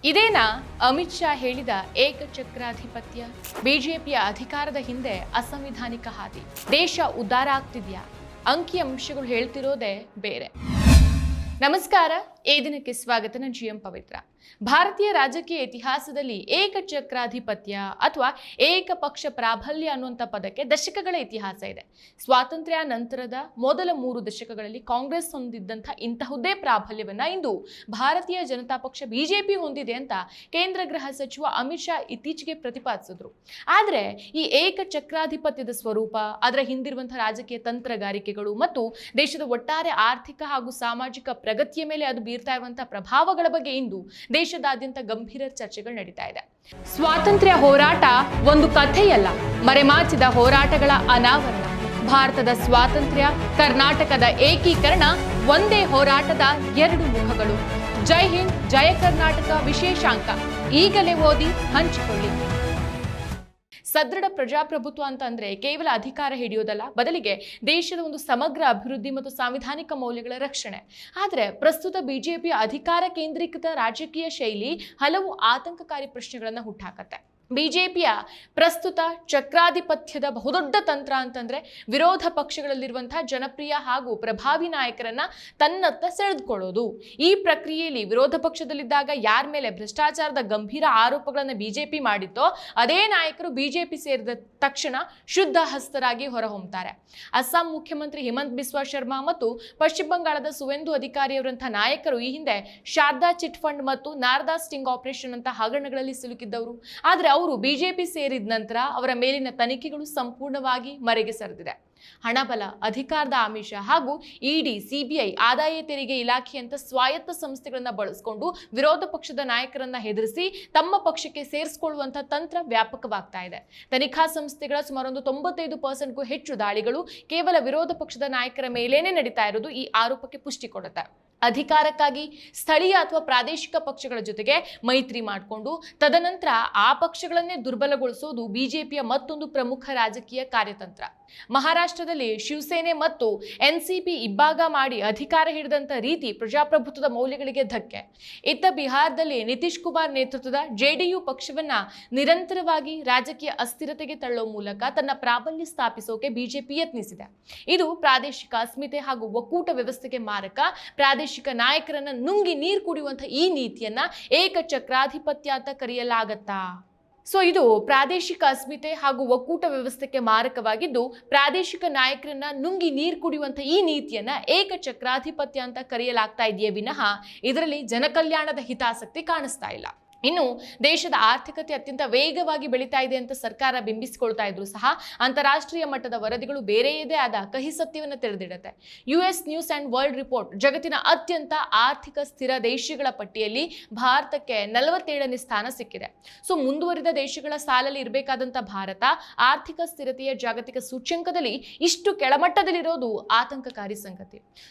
ಇದೇನಾ ಅಮಿತ್ ಶಾ ಹೇಳಿದ ಏಕಚಕ್ರಾಧಿಪತ್ಯ? ಬಿಜೆಪಿಯ ಅಧಿಕಾರದ ಹಿಂದೆ ಅಸಂವಿಧಾನಿಕ ಹಾದಿ. ದೇಶ ಉದ್ಧಾರ ಆಗ್ತಿದ್ಯಾ? ಅಂಕಿ ಅಂಶಗಳು ಹೇಳ್ತಿರೋದೇ ಬೇರೆ. ನಮಸ್ಕಾರ, ಈ ದಿನಕ್ಕೆ ಸ್ವಾಗತ. ನಾನು GM ಪವಿತ್ರ. ಭಾರತೀಯ ರಾಜಕೀಯ ಇತಿಹಾಸದಲ್ಲಿ ಏಕಚಕ್ರಾಧಿಪತ್ಯ ಅಥವಾ ಏಕಪಕ್ಷ ಪ್ರಾಬಲ್ಯ ಅನ್ನುವಂಥ ಪದಕ್ಕೆ ದಶಕಗಳ ಇತಿಹಾಸ ಇದೆ. ಸ್ವಾತಂತ್ರ್ಯ ನಂತರದ ಮೊದಲ 3 ದಶಕಗಳಲ್ಲಿ ಕಾಂಗ್ರೆಸ್ ಹೊಂದಿದ್ದಂಥ ಇಂತಹುದೇ ಪ್ರಾಬಲ್ಯವನ್ನ ಇಂದು ಭಾರತೀಯ ಜನತಾ ಪಕ್ಷ ಬಿಜೆಪಿ ಹೊಂದಿದೆ ಅಂತ ಕೇಂದ್ರ ಗೃಹ ಸಚಿವ ಅಮಿತ್ ಶಾ ಇತ್ತೀಚೆಗೆ ಪ್ರತಿಪಾದಿಸಿದ್ರು. ಆದರೆ ಈ ಏಕಚಕ್ರಾಧಿಪತ್ಯದ ಸ್ವರೂಪ, ಅದರ ಹಿಂದಿರುವಂತಹ ರಾಜಕೀಯ ತಂತ್ರಗಾರಿಕೆಗಳು ಮತ್ತು ದೇಶದ ಒಟ್ಟಾರೆ ಆರ್ಥಿಕ ಹಾಗೂ ಸಾಮಾಜಿಕ ಪ್ರಗತಿಯ ಮೇಲೆ ಅದು ಬೀರ್ತಾ ಇರುವಂತಹ ಪ್ರಭಾವಗಳ ಬಗ್ಗೆ ಇಂದು ದೇಶದಾದ್ಯಂತ ಗಂಭೀರ ಚರ್ಚೆಗಳು ನಡೀತಾ ಇದೆ. ಸ್ವಾತಂತ್ರ್ಯ ಹೋರಾಟ ಒಂದು ಕಥೆಯಲ್ಲ, ಮರೆಮಾಚಿದ ಹೋರಾಟಗಳ ಅನಾವರಣ. ಭಾರತದ ಸ್ವಾತಂತ್ರ್ಯ, ಕರ್ನಾಟಕದ ಏಕೀಕರಣ ಒಂದೇ ಹೋರಾಟದ 2 ಮುಖಗಳು. ಜೈ ಹಿಂದ್, ಜಯ ಕರ್ನಾಟಕ ವಿಶೇಷಾಂಕ ಈಗಲೇ ಓದಿ ಹಂಚಿಕೊಳ್ಳಿ. ಸದೃಢ ಪ್ರಜಾಪ್ರಭುತ್ವ ಅಂತಂದ್ರೆ ಕೇವಲ ಅಧಿಕಾರ ಹಿಡಿಯೋದಲ್ಲ, ಬದಲಿಗೆ ದೇಶದ ಒಂದು ಸಮಗ್ರ ಅಭಿವೃದ್ಧಿ ಮತ್ತು ಸಾಂವಿಧಾನಿಕ ಮೌಲ್ಯಗಳ ರಕ್ಷಣೆ. ಆದರೆ ಪ್ರಸ್ತುತ ಬಿಜೆಪಿಯ ಅಧಿಕಾರ ಕೇಂದ್ರೀಕೃತ ರಾಜಕೀಯ ಶೈಲಿ ಹಲವು ಆತಂಕಕಾರಿ ಪ್ರಶ್ನೆಗಳನ್ನು ಹುಟ್ಟಾಕತ್ತೆ. ಬಿಜೆಪಿಯ ಪ್ರಸ್ತುತ ಚಕ್ರಾಧಿಪತ್ಯದ ಬಹುದೊಡ್ಡ ತಂತ್ರ ಅಂತಂದ್ರೆ ವಿರೋಧ ಪಕ್ಷಗಳಲ್ಲಿರುವಂತಹ ಜನಪ್ರಿಯ ಹಾಗೂ ಪ್ರಭಾವಿ ನಾಯಕರನ್ನ ತನ್ನತ್ತ ಸೆಳೆದುಕೊಳ್ಳೋದು. ಈ ಪ್ರಕ್ರಿಯೆಯಲ್ಲಿ ವಿರೋಧ ಪಕ್ಷದಲ್ಲಿದ್ದಾಗ ಯಾರ ಮೇಲೆ ಭ್ರಷ್ಟಾಚಾರದ ಗಂಭೀರ ಆರೋಪಗಳನ್ನು ಬಿಜೆಪಿ ಮಾಡಿತ್ತೋ ಅದೇ ನಾಯಕರು ಬಿಜೆಪಿ ಸೇರಿದ ತಕ್ಷಣ ಶುದ್ಧ ಹಸ್ತರಾಗಿ ಹೊರಹೊಮ್ಮುತ್ತಾರೆ. ಅಸ್ಸಾಂ ಮುಖ್ಯಮಂತ್ರಿ ಹಿಮಂತ್ ಬಿಸ್ವಾ ಶರ್ಮಾ ಮತ್ತು ಪಶ್ಚಿಮ ಬಂಗಾಳದ ಸುವೆಂದು ಅಧಿಕಾರಿಯವರಂತಹ ನಾಯಕರು ಈ ಹಿಂದೆ ಶಾರದಾ ಚಿಟ್ ಫಂಡ್ ಮತ್ತು ನಾರದಾ ಸ್ಟಿಂಗ್ ಆಪರೇಷನ್ ಅಂತ ಹಗರಣಗಳಲ್ಲಿ ಸಿಲುಕಿದ್ದವರು. ಆದರೆ ಅವರು ಬಿಜೆಪಿ ಸೇರಿದ ನಂತರ ಅವರ ಮೇಲಿನ ತನಿಖೆಗಳು ಸಂಪೂರ್ಣವಾಗಿ ಮರೆಗೆ ಸರಿದಿದೆ. ಹಣಬಲ, ಅಧಿಕಾರದ ಆಮಿಷ ಹಾಗೂ ಇಡಿ, ಸಿಬಿಐ, ಆದಾಯ ತೆರಿಗೆ ಇಲಾಖೆಯಂತ ಸ್ವಾಯತ್ತ ಸಂಸ್ಥೆಗಳನ್ನ ಬಳಸಿಕೊಂಡು ವಿರೋಧ ಪಕ್ಷದ ನಾಯಕರನ್ನ ಹೆದರಿಸಿ ತಮ್ಮ ಪಕ್ಷಕ್ಕೆ ಸೇರಿಸಿಕೊಳ್ಳುವಂತಹ ತಂತ್ರ ವ್ಯಾಪಕವಾಗ್ತಾ ಇದೆ. ತನಿಖಾ ಸಂಸ್ಥೆಗಳ ಸುಮಾರು 95%ಗೂ ಹೆಚ್ಚು ದಾಳಿಗಳು ಕೇವಲ ವಿರೋಧ ಪಕ್ಷದ ನಾಯಕರ ಮೇಲೇನೆ ನಡೀತಾ ಇರೋದು ಈ ಆರೋಪಕ್ಕೆ ಪುಷ್ಟಿ ಕೊಡುತ್ತೆ. ಅಧಿಕಾರಕ್ಕಾಗಿ ಸ್ಥಳೀಯ ಅಥವಾ ಪ್ರಾದೇಶಿಕ ಪಕ್ಷಗಳ ಜೊತೆಗೆ ಮೈತ್ರಿ ಮಾಡಿಕೊಂಡು ತದನಂತರ ಆ ಪಕ್ಷಗಳನ್ನೇ ದುರ್ಬಲಗೊಳಿಸೋದು ಬಿಜೆಪಿಯ ಮತ್ತೊಂದು ಪ್ರಮುಖ ರಾಜಕೀಯ ಕಾರ್ಯತಂತ್ರ. ಮಹಾರಾಷ್ಟ್ರದಲ್ಲಿ ಶಿವಸೇನೆ ಮತ್ತು ಎನ್ಸಿಪಿ ಇಬ್ಬಾಗ ಮಾಡಿ ಅಧಿಕಾರ ಹಿಡಿದಂತ ರೀತಿ ಪ್ರಜಾಪ್ರಭುತ್ವದ ಮೌಲ್ಯಗಳಿಗೆ ಧಕ್ಕೆ. ಇತ್ತ ಬಿಹಾರದಲ್ಲಿ ನಿತೀಶ್ ಕುಮಾರ್ ನೇತೃತ್ವದ ಜೆಡಿಯು ಪಕ್ಷವನ್ನ ನಿರಂತರವಾಗಿ ರಾಜಕೀಯ ಅಸ್ಥಿರತೆಗೆ ತಳ್ಳೋ ಮೂಲಕ ತನ್ನ ಪ್ರಾಬಲ್ಯ ಸ್ಥಾಪಿಸೋಕೆ ಬಿಜೆಪಿ ಯತ್ನಿಸಿದೆ. ಇದು ಪ್ರಾದೇಶಿಕ ಅಸ್ಮಿತೆ ಹಾಗೂ ಒಕ್ಕೂಟ ವ್ಯವಸ್ಥೆಗೆ ಮಾರಕ. ಪ್ರಾದೇಶಿಕ ನಾಯಕರನ್ನ ನುಂಗಿ ನೀರು ಕುಡಿಯುವಂತಹ ಈ ನೀತಿಯನ್ನ ಏಕಚಕ್ರಾಧಿಪತ್ಯ ಅಂತ ಕರೆಯಲಾಗತ್ತಾ? ಇದು ಪ್ರಾದೇಶಿಕ ಅಸ್ಮಿತೆ ಹಾಗೂ ಒಕ್ಕೂಟ ವ್ಯವಸ್ಥೆಗೆ ಮಾರಕವಾಗಿದ್ದು, ಪ್ರಾದೇಶಿಕ ನಾಯಕರನ್ನ ನುಂಗಿ ನೀರು ಕುಡಿಯುವಂತ ಈ ನೀತಿಯನ್ನ ಏಕಚಕ್ರಾಧಿಪತ್ಯ ಅಂತ ಕರೆಯಲಾಗ್ತಾ ಇದೆಯೇ ವಿನಃ ಇದರಲ್ಲಿ ಜನಕಲ್ಯಾಣದ ಹಿತಾಸಕ್ತಿ ಕಾಣಿಸ್ತಾ ಇಲ್ಲ. ಇನ್ನು ದೇಶದ ಆರ್ಥಿಕತೆ ಅತ್ಯಂತ ವೇಗವಾಗಿ ಬೆಳೀತಾ ಇದೆ ಅಂತ ಸರ್ಕಾರ ಬಿಂಬಿಸಿಕೊಳ್ತಾ ಇದ್ರು ಸಹ ಅಂತಾರಾಷ್ಟ್ರೀಯ ಮಟ್ಟದ ವರದಿಗಳು ಬೇರೆಯದೇ ಆದ ಕಹಿ ಸತ್ಯವನ್ನು ತಿಳಿದಿಡುತ್ತೆ. US news and world report ಜಗತ್ತಿನ ಅತ್ಯಂತ ಆರ್ಥಿಕ ಸ್ಥಿರ ದೇಶಗಳ ಪಟ್ಟಿಯಲ್ಲಿ ಭಾರತಕ್ಕೆ 47ನೇ ಸ್ಥಾನ ಸಿಕ್ಕಿದೆ. ಮುಂದುವರಿದ ದೇಶಗಳ ಸಾಲಲ್ಲಿ ಇರಬೇಕಾದಂಥ ಭಾರತ ಆರ್ಥಿಕ ಸ್ಥಿರತೆಯ ಜಾಗತಿಕ ಸೂಚ್ಯಂಕದಲ್ಲಿ ಇಷ್ಟು ಕೆಳಮಟ್ಟದಲ್ಲಿರೋದು ಆತಂಕಕಾರಿ ಸಂಗತಿ.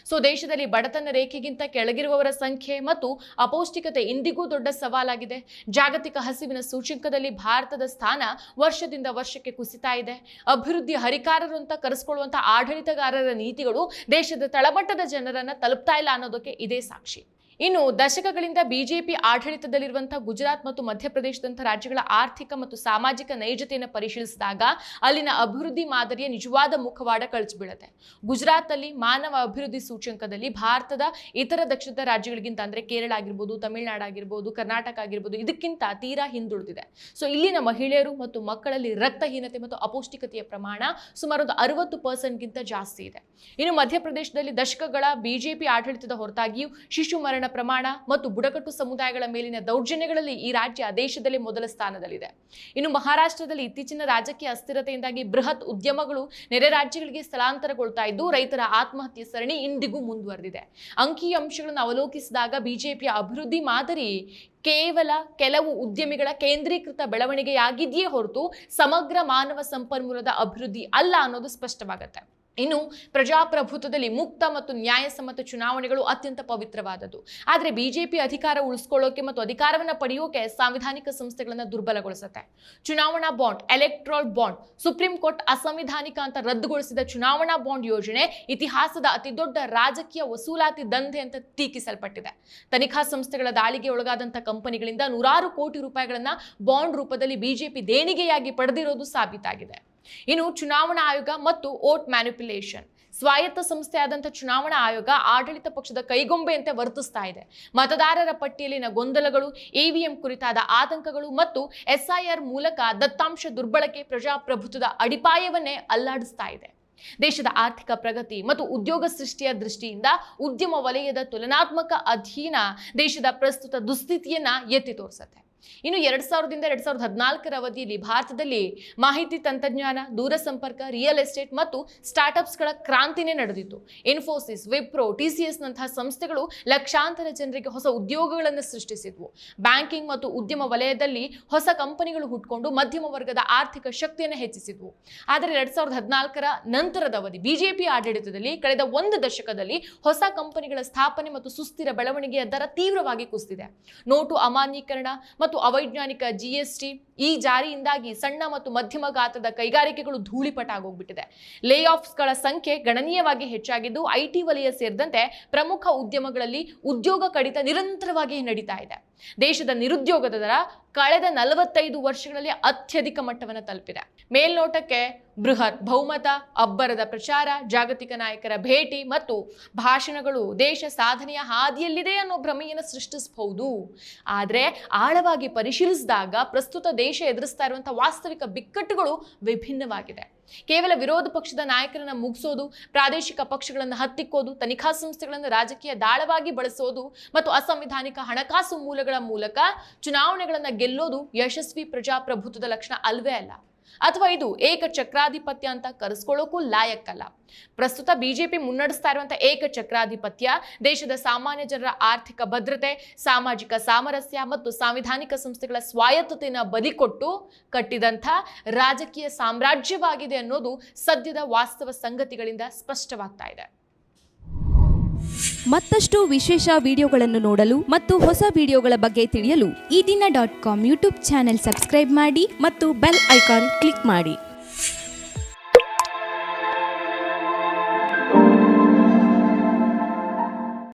ದೇಶದಲ್ಲಿ ಬಡತನ ರೇಖೆಗಿಂತ ಕೆಳಗಿರುವವರ ಸಂಖ್ಯೆ ಮತ್ತು ಅಪೌಷ್ಟಿಕತೆ ಇಂದಿಗೂ ದೊಡ್ಡ ಸವಾಲಾಗಿದೆ. ಜಾಗತಿಕ ಹಸಿವಿನ ಸೂಚ್ಯಂಕದಲ್ಲಿ ಭಾರತದ ಸ್ಥಾನ ವರ್ಷದಿಂದ ವರ್ಷಕ್ಕೆ ಕುಸಿತಾ ಇದೆ. ಅಭಿವೃದ್ಧಿ ಹರಿಕಾರರು ಅಂತ ಕರೆಸಿಕೊಳ್ಳುವಂತಹ ಆಡಳಿತಗಾರರ ನೀತಿಗಳು ದೇಶದ ತಳಮಟ್ಟದ ಜನರನ್ನ ತಲುಪ್ತಾ ಇಲ್ಲ ಅನ್ನೋದಕ್ಕೆ ಇದೇ ಸಾಕ್ಷಿ. ಇನ್ನು ದಶಕಗಳಿಂದ ಬಿಜೆಪಿ ಆಡಳಿತದಲ್ಲಿರುವಂತಹ ಗುಜರಾತ್ ಮತ್ತು ಮಧ್ಯಪ್ರದೇಶದಂತಹ ರಾಜ್ಯಗಳ ಆರ್ಥಿಕ ಮತ್ತು ಸಾಮಾಜಿಕ ನೈಜತೆಯನ್ನು ಪರಿಶೀಲಿಸಿದಾಗ ಅಲ್ಲಿನ ಅಭಿವೃದ್ಧಿ ಮಾದರಿಯ ನಿಜವಾದ ಮುಖವಾಡ ಕಳಚಿಬೀಳುತ್ತೆ. ಗುಜರಾತ್ನಲ್ಲಿ ಮಾನವ ಅಭಿವೃದ್ಧಿ ಸೂಚ್ಯಂಕದಲ್ಲಿ ಭಾರತದ ಇತರ ದಕ್ಷಿಣ ರಾಜ್ಯಗಳಿಗಿಂತ ಅಂದ್ರೆ ಕೇರಳ ಆಗಿರ್ಬೋದು, ತಮಿಳುನಾಡು ಆಗಿರ್ಬೋದು, ಕರ್ನಾಟಕ ಆಗಿರ್ಬೋದು ಇದಕ್ಕಿಂತ ತೀರಾ ಹಿಂದುಳಿದಿದೆ. ಇಲ್ಲಿನ ಮಹಿಳೆಯರು ಮತ್ತು ಮಕ್ಕಳಲ್ಲಿ ರಕ್ತಹೀನತೆ ಮತ್ತು ಅಪೌಷ್ಟಿಕತೆಯ ಪ್ರಮಾಣ ಸುಮಾರು 60%ಗಿಂತ ಜಾಸ್ತಿ ಇದೆ. ಇನ್ನು ಮಧ್ಯಪ್ರದೇಶದಲ್ಲಿ ದಶಕಗಳ ಬಿಜೆಪಿ ಆಡಳಿತದ ಹೊರತಾಗಿಯೂ ಶಿಶು ಮರಣ ಪ್ರಮಾಣ ಮತ್ತು ಬುಡಕಟ್ಟು ಸಮುದಾಯಗಳ ಮೇಲಿನ ದೌರ್ಜನ್ಯಗಳಲ್ಲಿ ಈ ರಾಜ್ಯ ದೇಶದಲ್ಲಿ ಮೊದಲ ಸ್ಥಾನದಲ್ಲಿದೆ. ಇನ್ನು ಮಹಾರಾಷ್ಟ್ರದಲ್ಲಿ ಇತ್ತೀಚಿನ ರಾಜಕೀಯ ಅಸ್ಥಿರತೆಯಿಂದಾಗಿ ಬೃಹತ್ ಉದ್ಯಮಗಳು ನೆರೆ ರಾಜ್ಯಗಳಿಗೆ ಸ್ಥಳಾಂತರಗೊಳ್ತಾ ಇದ್ದು ರೈತರ ಆತ್ಮಹತ್ಯೆ ಸರಣಿ ಇಂದಿಗೂ ಮುಂದುವರೆದಿದೆ. ಅಂಕಿ ಅಂಶಗಳನ್ನು ಅವಲೋಕಿಸಿದಾಗ ಬಿಜೆಪಿಯ ಅಭಿವೃದ್ಧಿ ಮಾದರಿ ಕೇವಲ ಕೆಲವು ಉದ್ಯಮಿಗಳ ಕೇಂದ್ರೀಕೃತ ಬೆಳವಣಿಗೆಯಾಗಿದೆಯೇ ಹೊರತು ಸಮಗ್ರ ಮಾನವ ಸಂಪನ್ಮೂಲದ ಅಭಿವೃದ್ಧಿ ಅಲ್ಲ ಅನ್ನೋದು ಸ್ಪಷ್ಟವಾಗುತ್ತೆ. ಇನ್ನು ಪ್ರಜಾಪ್ರಭುತ್ವದಲ್ಲಿ ಮುಕ್ತ ಮತ್ತು ನ್ಯಾಯಸಮ್ಮತ ಚುನಾವಣೆಗಳು ಅತ್ಯಂತ ಪವಿತ್ರವಾದದ್ದು. ಆದರೆ ಬಿಜೆಪಿ ಅಧಿಕಾರ ಉಳಿಸ್ಕೊಳ್ಳೋಕೆ ಮತ್ತು ಅಧಿಕಾರವನ್ನು ಪಡೆಯೋಕೆ ಸಾಂವಿಧಾನಿಕ ಸಂಸ್ಥೆಗಳನ್ನು ದುರ್ಬಲಗೊಳಿಸುತ್ತೆ. ಚುನಾವಣಾ bond, electoral bond, supreme court ಅಸಂವಿಧಾನಿಕ ಅಂತ ರದ್ದುಗೊಳಿಸಿದ ಚುನಾವಣಾ ಬಾಂಡ್ ಯೋಜನೆ ಇತಿಹಾಸದ ಅತಿದೊಡ್ಡ ರಾಜಕೀಯ ವಸೂಲಾತಿ ದಂಧೆ ಅಂತ ಟೀಕಿಸಲ್ಪಟ್ಟಿದೆ. ತನಿಖಾ ಸಂಸ್ಥೆಗಳ ದಾಳಿಗೆ ಒಳಗಾದಂಥ ಕಂಪನಿಗಳಿಂದ ನೂರಾರು ಕೋಟಿ ರೂಪಾಯಿಗಳನ್ನ ಬಾಂಡ್ ರೂಪದಲ್ಲಿ ಬಿಜೆಪಿ ದೇಣಿಗೆಯಾಗಿ ಪಡೆದಿರೋದು ಸಾಬೀತಾಗಿದೆ. ಇನ್ನು ಚುನಾವಣಾ ಆಯೋಗ ಮತ್ತು ವೋಟ್ ಮ್ಯಾನಿಪ್ಯುಲೇಷನ್. ಸ್ವಾಯತ್ತ ಸಂಸ್ಥೆಯಾದಂಥ ಚುನಾವಣಾ ಆಯೋಗ ಆಡಳಿತ ಪಕ್ಷದ ಕೈಗೊಂಬೆಯಂತೆ ವರ್ತಿಸ್ತಾ ಇದೆ. ಮತದಾರರ ಪಟ್ಟಿಯಲ್ಲಿನ ಗೊಂದಲಗಳು, ಇವಿಎಂ ಕುರಿತಾದ ಆತಂಕಗಳು ಮತ್ತು SIR ಮೂಲಕ ದತ್ತಾಂಶ ದುರ್ಬಳಕೆ ಪ್ರಜಾಪ್ರಭುತ್ವದ ಅಡಿಪಾಯವನ್ನೇ ಅಲ್ಲಾಡಿಸ್ತಾ ಇದೆ. ದೇಶದ ಆರ್ಥಿಕ ಪ್ರಗತಿ ಮತ್ತು ಉದ್ಯೋಗ ಸೃಷ್ಟಿಯ ದೃಷ್ಟಿಯಿಂದ ಉದ್ಯಮ ವಲಯದ ತುಲನಾತ್ಮಕ ಅಧ್ಯಯನ ದೇಶದ ಪ್ರಸ್ತುತ ದುಸ್ಥಿತಿಯನ್ನ ಎತ್ತಿ ತೋರಿಸುತ್ತೆ. ಇನ್ನು 2000ರಿಂದ 2014 ಅವಧಿಯಲ್ಲಿ ಭಾರತದಲ್ಲಿ ಮಾಹಿತಿ ತಂತ್ರಜ್ಞಾನ, ದೂರಸಂಪರ್ಕ, ರಿಯಲ್ ಎಸ್ಟೇಟ್ ಮತ್ತು ಸ್ಟಾರ್ಟ್ಅಪ್ಸ್ಗಳ ಕ್ರಾಂತಿನೇ ನಡೆದಿತ್ತು. ಇನ್ಫೋಸಿಸ್, ವಿಪ್ರೋ, TCS ನಂತಹ ಸಂಸ್ಥೆಗಳು ಲಕ್ಷಾಂತರ ಜನರಿಗೆ ಹೊಸ ಉದ್ಯೋಗಗಳನ್ನು ಸೃಷ್ಟಿಸಿದ್ವು. ಬ್ಯಾಂಕಿಂಗ್ ಮತ್ತು ಉದ್ಯಮ ವಲಯದಲ್ಲಿ ಹೊಸ ಕಂಪನಿಗಳು ಹುಟ್ಟುಕೊಂಡು ಮಧ್ಯಮ ವರ್ಗದ ಆರ್ಥಿಕ ಶಕ್ತಿಯನ್ನು ಹೆಚ್ಚಿಸಿದ್ವು. ಆದರೆ 2014ರ ನಂತರದ ಅವಧಿ ಬಿಜೆಪಿ ಆಡಳಿತದಲ್ಲಿ ಕಳೆದ ಒಂದು ದಶಕದಲ್ಲಿ ಹೊಸ ಕಂಪನಿಗಳ ಸ್ಥಾಪನೆ ಮತ್ತು ಸುಸ್ಥಿರ ಬೆಳವಣಿಗೆಯ ದರ ತೀವ್ರವಾಗಿ ಕುಸಿದಿದೆ. ನೋಟು ಅಮಾನ್ಯೀಕರಣ ಮತ್ತು ಅವೈಜ್ಞಾನಿಕ GST ಈ ಜಾರಿಯಿಂದಾಗಿ ಸಣ್ಣ ಮತ್ತು ಮಧ್ಯಮ ಗಾತ್ರದ ಕೈಗಾರಿಕೆಗಳು ಧೂಳಿಪಟಾಗೋಗ್ಬಿಟ್ಟಿದೆ. ಲೇ ಆಫ್ಸ್ಗಳ ಸಂಖ್ಯೆ ಗಣನೀಯವಾಗಿ ಹೆಚ್ಚಾಗಿದ್ದು IT ವಲಯ ಸೇರಿದಂತೆ ಪ್ರಮುಖ ಉದ್ಯಮಗಳಲ್ಲಿ ಉದ್ಯೋಗ ಕಡಿತ ನಿರಂತರವಾಗಿ ನಡೀತಾ ಇದೆ. ದೇಶದ ನಿರುದ್ಯೋಗದ ದರ ಕಳೆದ 45 ವರ್ಷಗಳಲ್ಲಿ ಅತ್ಯಧಿಕ ಮಟ್ಟವನ್ನು ತಲುಪಿದೆ. ಮೇಲ್ನೋಟಕ್ಕೆ ಬೃಹತ್ ಬಹುಮತ, ಅಬ್ಬರದ ಪ್ರಚಾರ, ಜಾಗತಿಕ ನಾಯಕರ ಭೇಟಿ ಮತ್ತು ಭಾಷಣಗಳು ದೇಶ ಸಾಧನೆಯ ಹಾದಿಯಲ್ಲಿದೆ ಅನ್ನೋ ಭ್ರಮೆಯನ್ನು ಸೃಷ್ಟಿಸಬಹುದು. ಆದರೆ ಆಳವಾಗಿ ಪರಿಶೀಲಿಸಿದಾಗ ಪ್ರಸ್ತುತ ದೇಶ ಎದುರಿಸ್ತಾ ಇರುವಂತಹ ವಾಸ್ತವಿಕ ಬಿಕ್ಕಟ್ಟುಗಳು ವಿಭಿನ್ನವಾಗಿದೆ. ಕೇವಲ ವಿರೋಧ ಪಕ್ಷದ ನಾಯಕರನ್ನ ಮುಗಿಸೋದು, ಪ್ರಾದೇಶಿಕ ಪಕ್ಷಗಳನ್ನು ಹತ್ತಿಕ್ಕೋದು, ತನಿಖಾ ಸಂಸ್ಥೆಗಳನ್ನು ರಾಜಕೀಯ ದಾಳವಾಗಿ ಬಳಸೋದು ಮತ್ತು ಅಸಂವಿಧಾನಿಕ ಹಣಕಾಸು ಮೂಲಗಳ ಮೂಲಕ ಚುನಾವಣೆಗಳನ್ನು ಗೆಲ್ಲೋದು ಯಶಸ್ವಿ ಪ್ರಜಾಪ್ರಭುತ್ವದ ಲಕ್ಷಣ ಅಲ್ವೇ ಅಲ್ಲ. ಅಥವಾ ಇದು ಏಕಚಕ್ರಾಧಿಪತ್ಯ ಅಂತ ಕರೆಸ್ಕೊಳ್ಳೋಕ್ಕೂ ಲಾಯಕ್ಕಲ್ಲ. ಪ್ರಸ್ತುತ ಬಿಜೆಪಿ ಮುನ್ನಡೆಸ್ತಾ ಇರುವಂತಹ ಏಕಚಕ್ರಾಧಿಪತ್ಯ ದೇಶದ ಸಾಮಾನ್ಯ ಜನರ ಆರ್ಥಿಕ ಭದ್ರತೆ, ಸಾಮಾಜಿಕ ಸಾಮರಸ್ಯ ಮತ್ತು ಸಾಂವಿಧಾನಿಕ ಸಂಸ್ಥೆಗಳ ಸ್ವಾಯತ್ತತೆಯನ್ನು ಬಲಿಕೊಟ್ಟು ಕಟ್ಟಿದಂಥ ರಾಜಕೀಯ ಸಾಮ್ರಾಜ್ಯವಾಗಿದೆ ಅನ್ನೋದು ಸದ್ಯದ ವಾಸ್ತವ ಸಂಗತಿಗಳಿಂದ ಸ್ಪಷ್ಟವಾಗ್ತಾ ಇದೆ. ಮತ್ತಷ್ಟು ವಿಶೇಷ ವಿಡಿಯೋಗಳನ್ನು ನೋಡಲು ಮತ್ತು ಹೊಸ ವಿಡಿಯೋಗಳ ಬಗ್ಗೆ ತಿಳಿಯಲು EDina.com ಯೂಟ್ಯೂಬ್ ಚಾನೆಲ್ ಸಬ್ಸ್ಕ್ರೈಬ್ ಮಾಡಿ ಮತ್ತು ಬೆಲ್ ಐಕಾನ್ ಕ್ಲಿಕ್ ಮಾಡಿ.